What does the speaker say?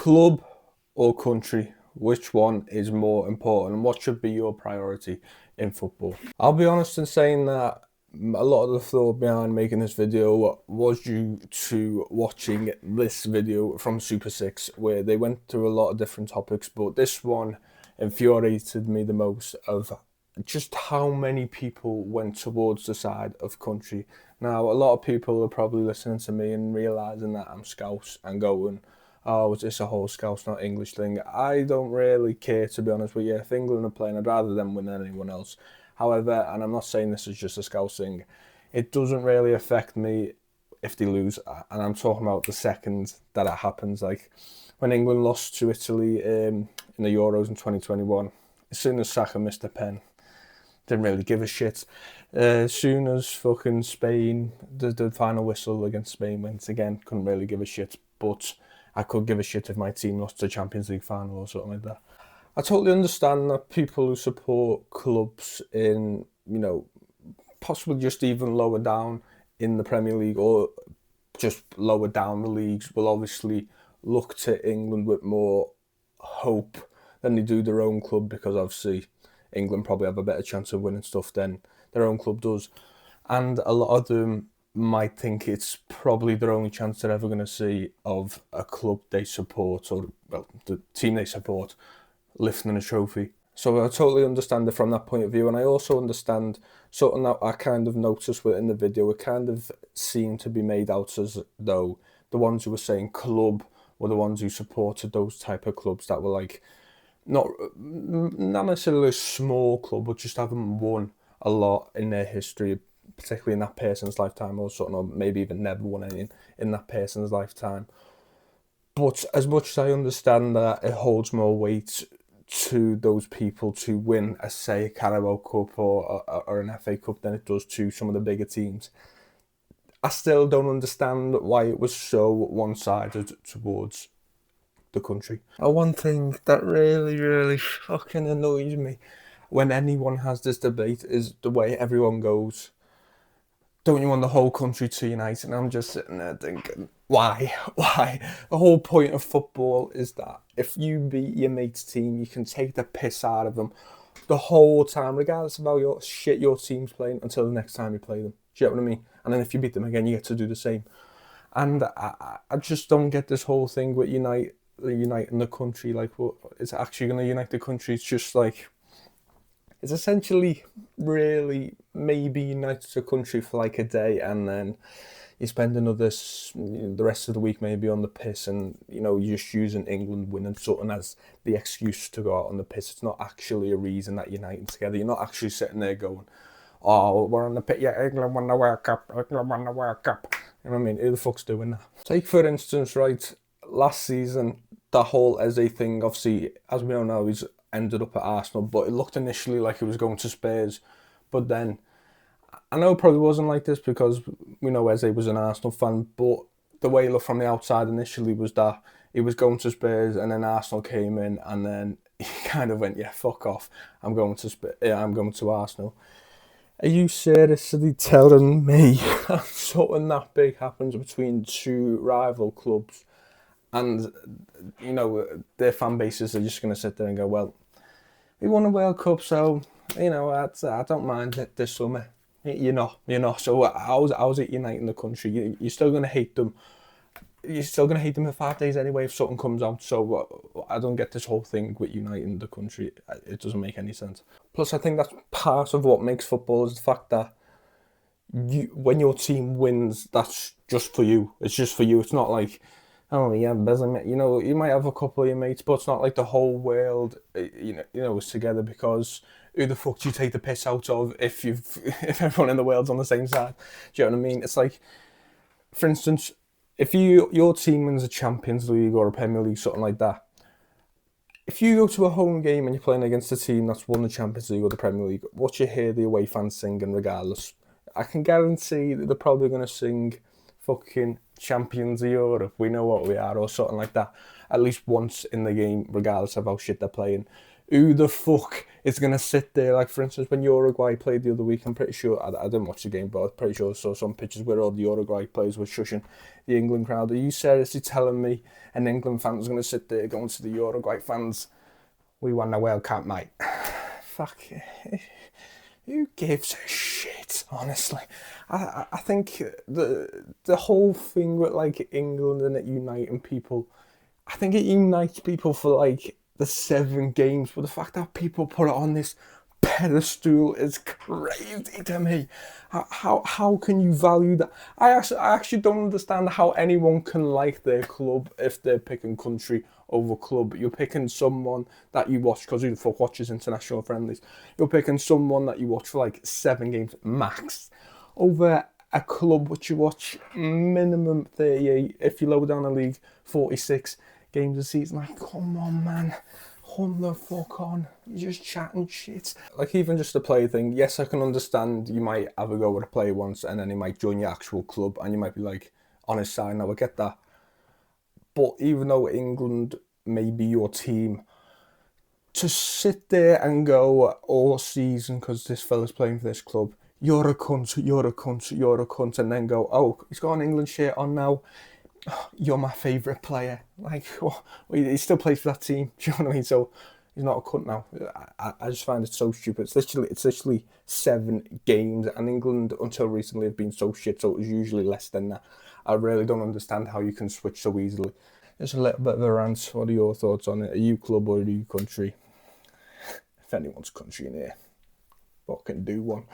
Club or country, which one is more important and what should be your priority in football? I'll be honest in saying that a lot of the thought behind making this video was due to watching this video from Super 6 where they went through a lot of different topics, but this one infuriated me the most of just how many people went towards the side of country. Now, a lot of people are probably listening to me and realising that I'm Scouse and going, oh, is this a whole Scouse, not English thing? I don't really care, to be honest with you. If England are playing, I'd rather them win than anyone else. However, and I'm not saying this is just a Scouse thing, it doesn't really affect me if they lose. And I'm talking about the second that it happens. Like when England lost to Italy in the Euros in 2021, as soon as Saka missed a pen, didn't really give a shit. As soon as fucking Spain, the final whistle against Spain went again, couldn't really give a shit. But I could give a shit if my team lost the Champions League final or something like that. I totally understand that people who support clubs in, possibly just even lower down in the Premier League or just lower down the leagues will obviously look to England with more hope than they do their own club, because obviously England probably have a better chance of winning stuff than their own club does. And a lot of them might think it's probably their only chance they're ever going to see of a club they support, or, well, the team they support, lifting a trophy. So I totally understand it from that point of view. And I also understand something that I kind of noticed within the video. It kind of seemed to be made out as though the ones who were saying club were the ones who supported those type of clubs that were like, not necessarily a small club, but just haven't won a lot in their history, particularly in that person's lifetime, or something, or maybe even never won anything in that person's lifetime. But as much as I understand that it holds more weight to those people to win a, say, a Carabao Cup or an FA Cup than it does to some of the bigger teams, I still don't understand why it was so one-sided towards the country. One thing that really fucking annoys me when anyone has this debate is the way everyone goes, don't you want the whole country to unite? And I'm just sitting there thinking, why? Why? The whole point of football is that if you beat your mate's team, you can take the piss out of them the whole time, regardless of how your team's playing, until the next time you play them. Do you know what I mean? And then if you beat them again, you get to do the same. And I just don't get this whole thing with uniting the country. Like, what it's actually going to unite the country? It's just like, it's essentially really maybe unites the country for like a day, and then you spend the rest of the week maybe on the piss, and you're just using England winning something as the excuse to go out on the piss. It's not actually a reason that you're uniting together. You're not actually sitting there going, oh, we're on the pit, yeah, England won the World Cup, England won the World Cup. You know what I mean? Who the fuck's doing that? Take, for instance, right, last season, that whole Eze thing, obviously, as we all know, he's ended up at Arsenal, but it looked initially like he was going to Spurs. But then, I know it probably wasn't like this because we know Eze was an Arsenal fan, but the way it looked from the outside initially was that he was going to Spurs, and then Arsenal came in, and then he kind of went, yeah, fuck off, I'm going to Arsenal. Are you seriously telling me something that big happens between two rival clubs, and their fan bases are just going to sit there and go, well, we won a World Cup, so I don't mind it this summer. You're not. So how's it uniting the country? You're still going to hate them. You're still going to hate them in 5 days anyway if something comes out. So I don't get this whole thing with uniting the country. It doesn't make any sense. Plus, I think that's part of what makes football is the fact that when your team wins, that's just for you. It's just for you. It's not like, oh yeah, you might have a couple of your mates, but it's not like the whole world, is together, because who the fuck do you take the piss out of if if everyone in the world's on the same side? Do you know what I mean? It's like, for instance, if your team wins a Champions League or a Premier League, something like that, if you go to a home game and you're playing against a team that's won the Champions League or the Premier League, what you hear the away fans singing regardless, I can guarantee that they're probably going to sing fucking Champions of Europe, we know what we are, or something like that, at least once in the game, regardless of how shit they're playing. Who the fuck is going to sit there? Like, for instance, when Uruguay played the other week, I'm pretty sure, I didn't watch the game, but I'm pretty sure I saw some pictures where all the Uruguay players were shushing the England crowd. Are you seriously telling me an England fan is going to sit there going to the Uruguay fans, we won the World Cup, mate? Fuck. Who gives a shit, honestly? I think the whole thing with, like, England and it uniting people, I think it unites people for, like, the 7 games, but the fact that people put it on this pedestal is crazy to me. How can you value that? I actually don't understand how anyone can like their club if they're picking country over club. You're picking someone that you watch, because who the fuck watches international friendlies? You're picking someone that you watch for like 7 games max over a club which you watch minimum 38, if you lower down the league, 46 games a season. Like, come on, man. Come the fuck on. You're just chatting shit. Like, even just the player thing, yes, I can understand you might have a go with a player once and then he might join your actual club and you might be like on his side. Now, I get that. But even though England may be your team, to sit there and go all season because this fella's playing for this club, you're a cunt, you're a cunt, you're a cunt, and then go, oh, he's got an England shirt on now, you're my favourite player. Like, well, he still plays for that team. Do you know what I mean? So he's not a cunt now. I just find it so stupid. It's literally 7 games, and England until recently have been so shit. So it was usually less than that. I really don't understand how you can switch so easily. Just a little bit of a rant. What are your thoughts on it? Are you club or are you country? If anyone's country in here, fucking do one.